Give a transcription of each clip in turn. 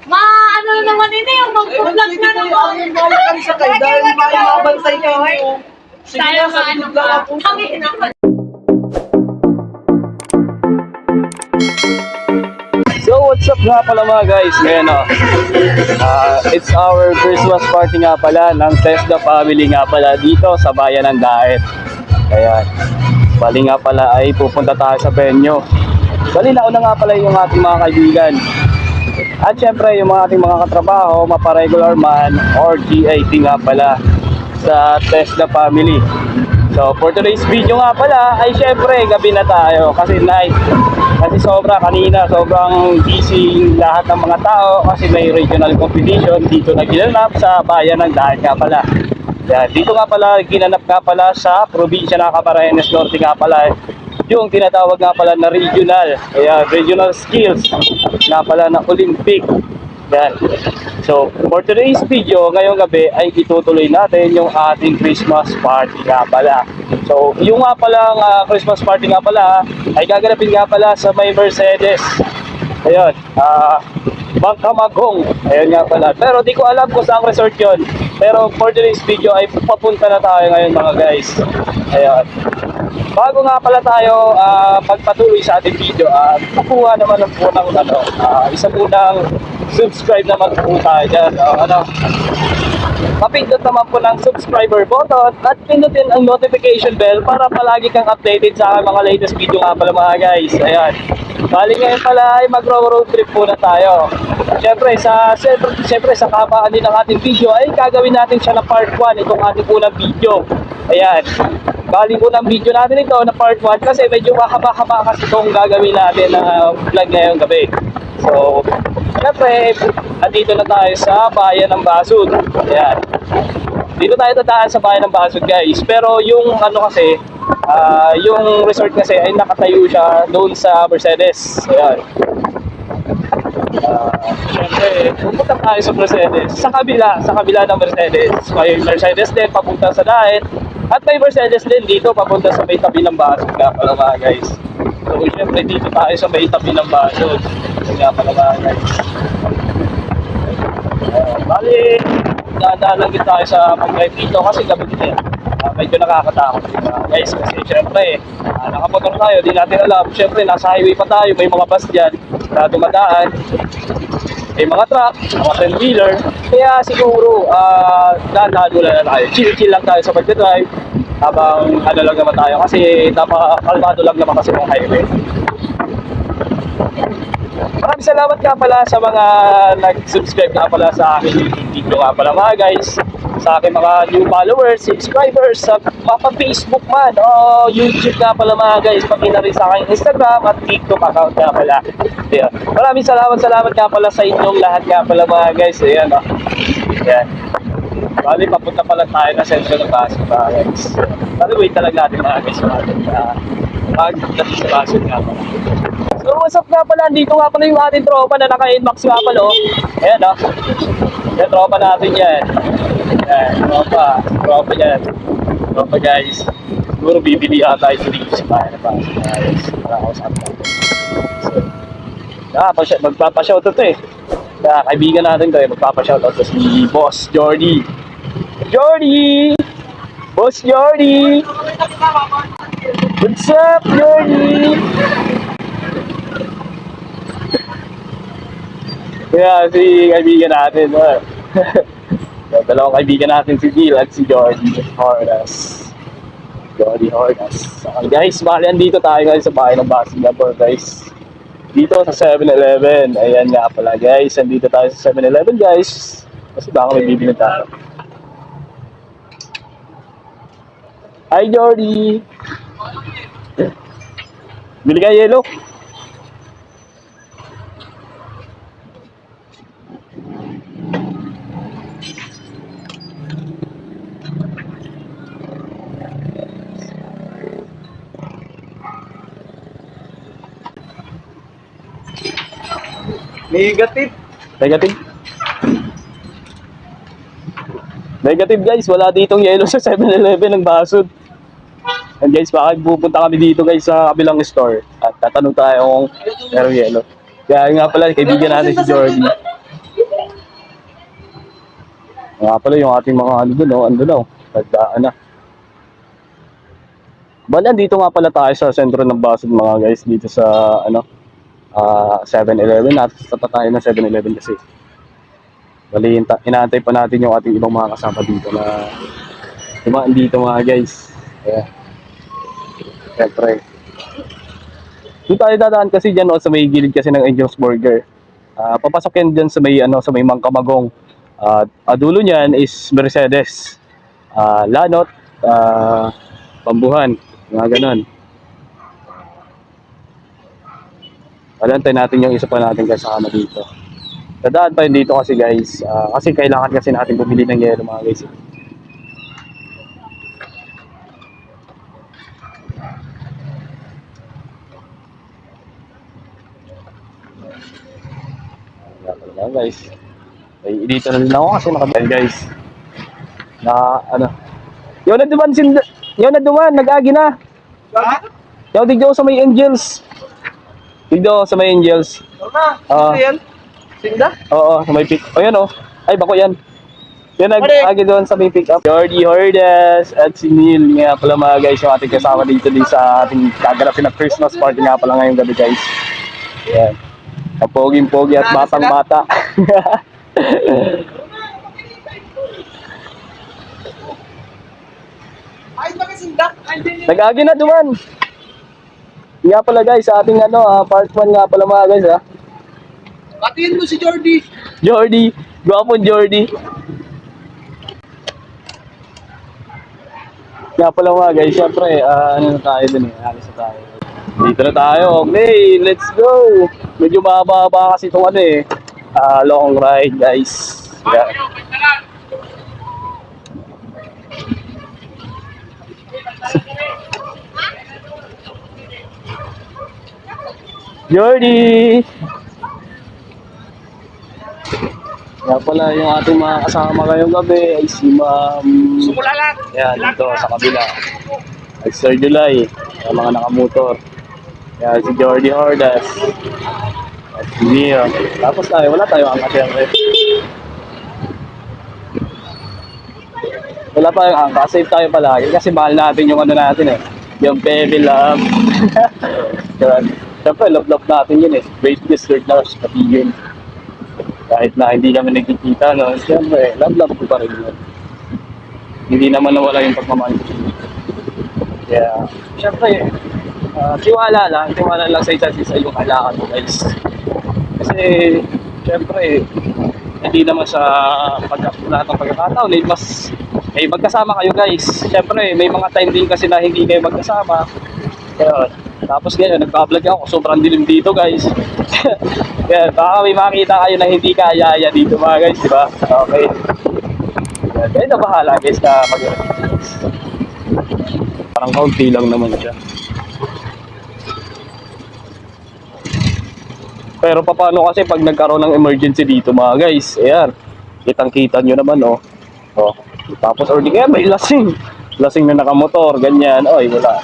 Ma, ano na naman ini yung mag-vlog na naman. Balikan sa kayo dahil mabantay kayo. Sige Tayo na, sa ano likod lang pa. ako. Kami naman. So what's up nga pala mga guys, ngayon it's our Christmas party nga pala ng Tesla family nga pala dito sa bayan ng Daet. Ayan, bali nga pala ay pupunta tayo sa venue. Bali nauna nga pala yung ating mga kaibigan. At syempre yung mga ating mga katrabaho, mapa-regular man or GIT nga pala sa Tesla family. So for today's video nga pala ay syempre gabi na tayo kasi night. Kasi sobrang busy lahat ng mga tao kasi may regional competition dito na ginanap sa bayan ng Daet nga pala. Yan, dito nga pala ginanap nga pala sa probinsya ng Camarines Norte nga pala yung tinatawag nga pala na regional. Ayan, regional skills nga pala na Olympic. Yan. So, for today's video, ngayong gabi ay itutuloy natin yung ating Christmas party nga pala. So, yung nga palang Christmas party nga pala ay gaganapin nga pala sa may Mercedes. Ayun, Bangkamagong. Ayun nga pala. Pero di ko alam kung saan resort yun. Pero for today's video ay papunta na tayo ngayon mga guys. Ayun. Bago nga pala tayo pagpatuloy sa ating video, kukuha naman ng po ng isa po ng subscribe naman po tayo dyan. Mapindot naman po ng subscriber button at pindutin ang notification bell para palagi kang updated sa aking mga latest video nga pala mga guys. Ayan. Bali ngayon pala ay mag-road trip po na tayo. Siyempre sa kahabaan din ng ating video ay gagawin natin siya na part 1 itong ating unang video. Ayan. Bali unang video natin ito na part 1 kasi medyo mahaba-haba kasi itong gagawin natin na vlog ngayong gabi. So, siyempre, andito na tayo sa bayan ng Basud. Ayan. Dito tayo dadaan sa bayan ng Basud guys. Pero yung kasi, yung resort kasi ay nakatayo siya doon sa Mercedes. Ayan. Siyempre, pupunta tayo sa Mercedes. Sa kabila ng Mercedes. May Mercedes din papunta sa Daet. At may Mercedes din dito papunta sa may tabi ng Basud nga pala mga guys. So, siyempre dito tayo sa may tabi ng Basud. Nga pala mga guys. Bali, dadaan lang din tayo sa pag-drive dito kasi gabi din medyo nakakatakot guys kasi syempre nakamotor tayo, di natin alam syempre nasa highway pa tayo, may mga bus dyan na dumadaan, may mga truck, mga 10-wheeler kaya siguro dadaan muna na tayo, chill lang tayo sa pag-drive habang lang naman tayo kasi kalmado lang naman kasi ng highway. Maraming salamat nga pala sa mga nag-subscribe nga pala sa aking video nga pala mga guys, sa aking mga new followers, subscribers, sa Facebook man o YouTube nga pala mga guys, pati na rin sa aking Instagram at TikTok account nga pala. Ayan. Maraming salamat nga pala sa inyong lahat nga pala mga guys. Ayan o. Ayan. Bali, papunta pala tayo na sentro ng Basud mga guys. Bali, wait talaga natin mga guys. Pag-dating sa Basud nga pala. So what's up nga pala, dito nga pala yung ating tropa na naka-inbox nga pala Ayan yung tropa natin yan. Ayan, tropa yan. Tropa guys. Siguro bibili ata ito dito sa bahay na Basud guys. Para ako sa atin. So, magpapashoutout to kaibigan natin to magpapashoutout to si Boss Jordy. Boss Jordy! What's up Jordy? Kaya si kaibigan natin, dalawang kaibigan natin si Gil at si Jordy Hornas. Guys, bali andito tayo ngayon sa bahay ng Basud guys. Dito sa 7-Eleven. Ayan nga pala guys, andito tayo sa 7-Eleven guys. Kasi baka may bibili tayo. Hi Jordy! Bili ka yellow? Negative guys, wala ditong yellow sa 7-Eleven ng Basud. And guys, baka pupunta kami dito guys sa kabilang store at tatanong tayo kung merong yellow. Kaya nga pala, kaibigan natin si Jordy. Nga pala yung ating mga ano doon, oh, ando na, tagdaan na. Bali, dito nga pala tayo sa sentro ng Basod mga guys, dito sa ano, 7-Eleven. Nasa tayo ng 7-Eleven kasi. Bali, inaantay pa natin yung ating ibang mga kasama dito na dumaan dito mga guys. Kaya, syempre. Dito tayo dadaan kasi dyan, oh, sa may gilid kasi ng Angel's Burger. Papasok yan dyan sa may, ano, sa may Mangkamagong. Dulo niyan is Mercedes. Lanot, Pambuhan. Mga ganon. Alantay natin yung isa pa natin kasama dito. Dadaan pa yun dito kasi guys. Kasi kailangan kasi natin bumili ng yelo mga guys. Yan guys. Ay, dito na rin ako kasi nakabay guys. Yung na duman, nag-agi na. Yung digdo sa may Angels. Digdo sa may Angels. Ano yan? Sinda? Oo, sa may pick. O yan, oh. Ay, bako yan. Yan, nag-agi doon sa may pick up. Jordy Hordes at si Neil. Nga pala mga guys, yung ating kasama dito sa ating kaganapin na Christmas party nga pala ngayong gabi guys. Yan. Kapoging-pogi at batang-bata. Ay, bakit sinda? Nag-agi na duman. Nga pala guys, sa ating ano, part 1 nga pala mga guys ha. Batiin mo si Jordy. Jordy, gwapong Jordy. Nga pala mga guys, syempre, ano na tayo dun eh, alis na tayo. Dito na tayo, okay, let's go. Medyo mahaba kasi itong ano eh, long ride guys. Yeah. Jordy! Kaya pala yung ating mga kasama ngayong gabi ay si Ma'am... Sumulalat. Yan, dito sa kabila. Ay Sir July, yung mga nakamotor. Yan, si Jordy Hordas. At si Mio. Tapos tayo, wala tayo ang kasyempre. Wala pa yung angka, save tayo palagi kasi mahal natin yung ano natin eh. Yung Pebble Love. Siyempre, love natin yun eh. Great dessert na pati yun. Kahit na hindi naman nagkikita, no? Siyempre, love ko pa rin yun. Hindi naman nawala yung pagmamahal ko. Kaya, siyempre, tiwala lang sa isa't isa yung kailangan mo guys. Kasi, siyempre, hindi naman sa lahat ng pagkakataon, mas magkasama kayo guys. Siyempre, may mga time din kasi na hindi kayo magkasama. Kaya, tapos ngayon, nagpa-vlog ako, sobrang dilim dito guys. Kaya, baka may makita kayo na hindi kaya dito mga guys, di ba? Okay. Kaya na bahala guys na parang kaunti lang naman siya. Pero paano kasi pag nagkaroon ng emergency dito mga guys, ayan, kitang-kita nyo naman oh. Oh. Tapos or di kaya may lasing na nakamotor, ganyan, oy wala.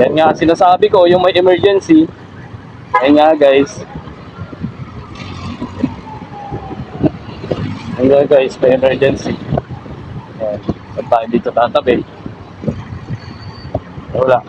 Yan nga sinasabi ko, yung may emergency, ayun nga guys. Ayun nga guys, may emergency. Ayan, saan tayo dito tatabi? Wala.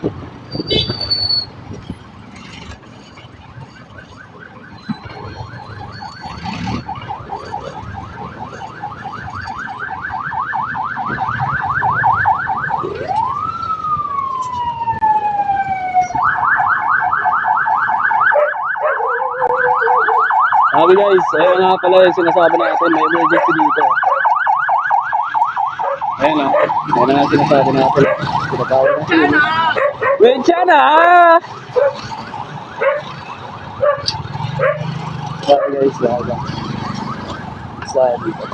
Sabi guys, ayun nga pala yung sinasabi natin, may emergency dito. Ayun na, ayun na nga sinasabi natin. Pinatawag natin. Wait siya na! Sabi guys, lahat. Sabi dito.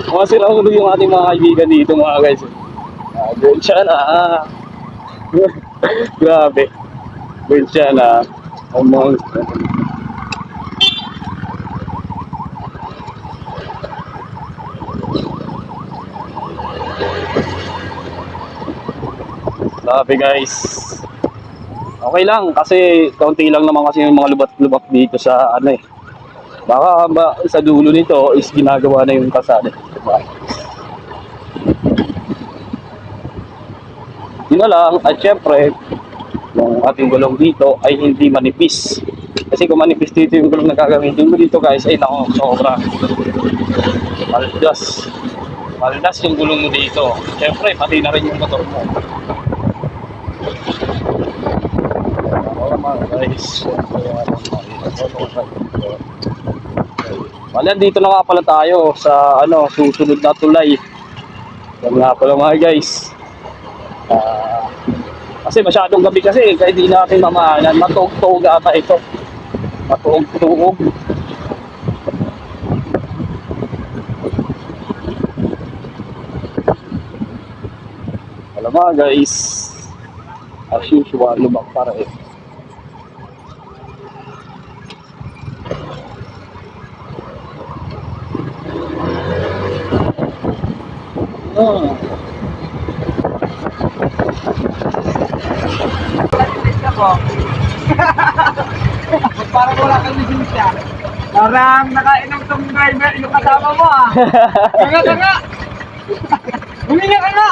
Mga siraulo yung ating mga kaibigan dito mga guys. Wait siya na! Grabe. Wait siya na. Among Grabe guys. Okay lang kasi kaunti lang naman kasi yung mga lubat-lubat dito sa ano eh. Baka sa dulo nito is ginagawa na yung kalsada. Diba? Yun na lang at syempre yung ating gulong dito ay hindi manipis. Kasi kung manipis dito yung gulong na gagamitin mo dito guys ay nako sobra. Maldas. Maldas yung gulong mo dito. Syempre pati na rin yung motor mo. Guys, wala, dito na nga pala tayo sa ano, susunod na tulay. Yan nga pala mga guys. Kasi masyadong gabi kasi, kaya di natin mamaanan. Matuog-tuog ata ito. Matuog-tuog. Wala mga guys. As usual, lubak para eh. Parang wala kang lisensya. Parang nakainom tong driver, yung kasama mo ah. Kanga. Huminga ka nga.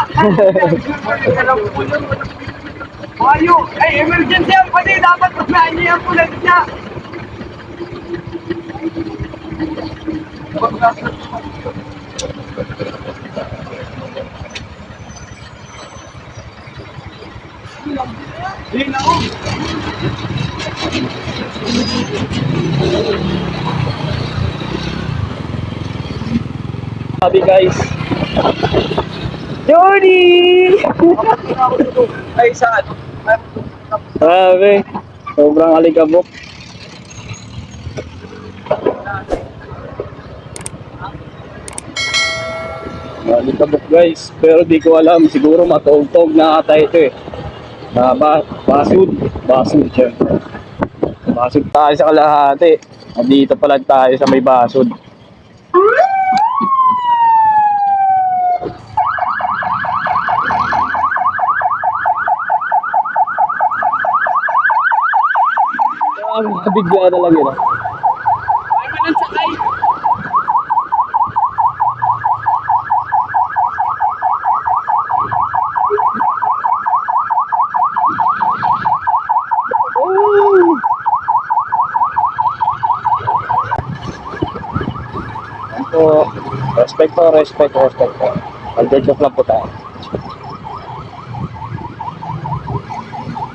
Ayo, emergency ang pati. Dapat kumain niya ang ambulansya. Sabi guys. Jordy! Ay, saan? Grabe. Sobrang alikabok. Alikabok guys. Pero di ko alam. Siguro matuog-tuog na ata ito eh. Basud. Basud siya. Basud tayo sa kalahati. Dito pala tayo sa may basud. Bigla na lang yun ah. Ay, walang sakay. So, respect po. Mag-joke lang po tayo.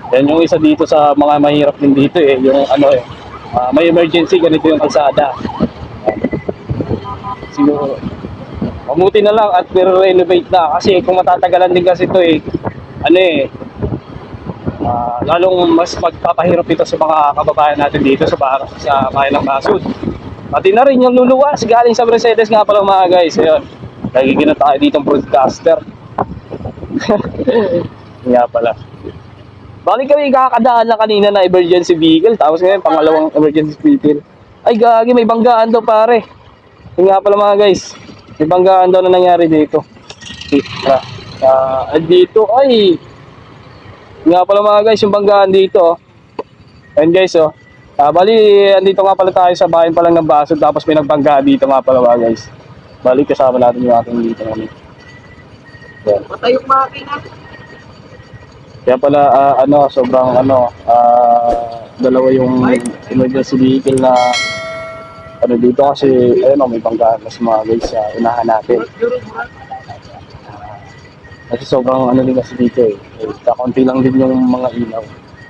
Yan yung isa dito sa mga mahirap din dito eh, yung ano eh, may emergency, ganito yung kalsada. Siguro, mabuti na lang at pero-renovate na kasi kung matatagalan din kasi ito eh, ano eh, lalong mas magpapahirap ito sa mga kababayan natin dito sa bayan ng Basud. Pati na rin yung luluwas galing sa Mercedes nga pala mga guys. Ayun, nagiging na tayo ditong broadcaster. Nga pala. Balik kami kakadaan na kanina na emergency vehicle, tapos ngayon pangalawang emergency vehicle. Ay gagi, may banggaan daw pare. Yung nga pala mga guys, may banggaan daw na nangyari dito. Dito ay yung nga pala mga guys, yung banggaan dito. Ayun guys oh. Bali, andito nga pala tayo sa bayan pa lang ng Basud, tapos may nagbanggaan dito nga pala mga guys. Bali, kasama natin yung ating dito namin. Patay yung makina. Kaya pala sobrang dalawa yung emergency vehicle na ano dito kasi ayun may banggaan mas mga guys sa unahan natin. Kasi sobrang ano din kasi dito eh. Kakunti lang din yung mga ilaw.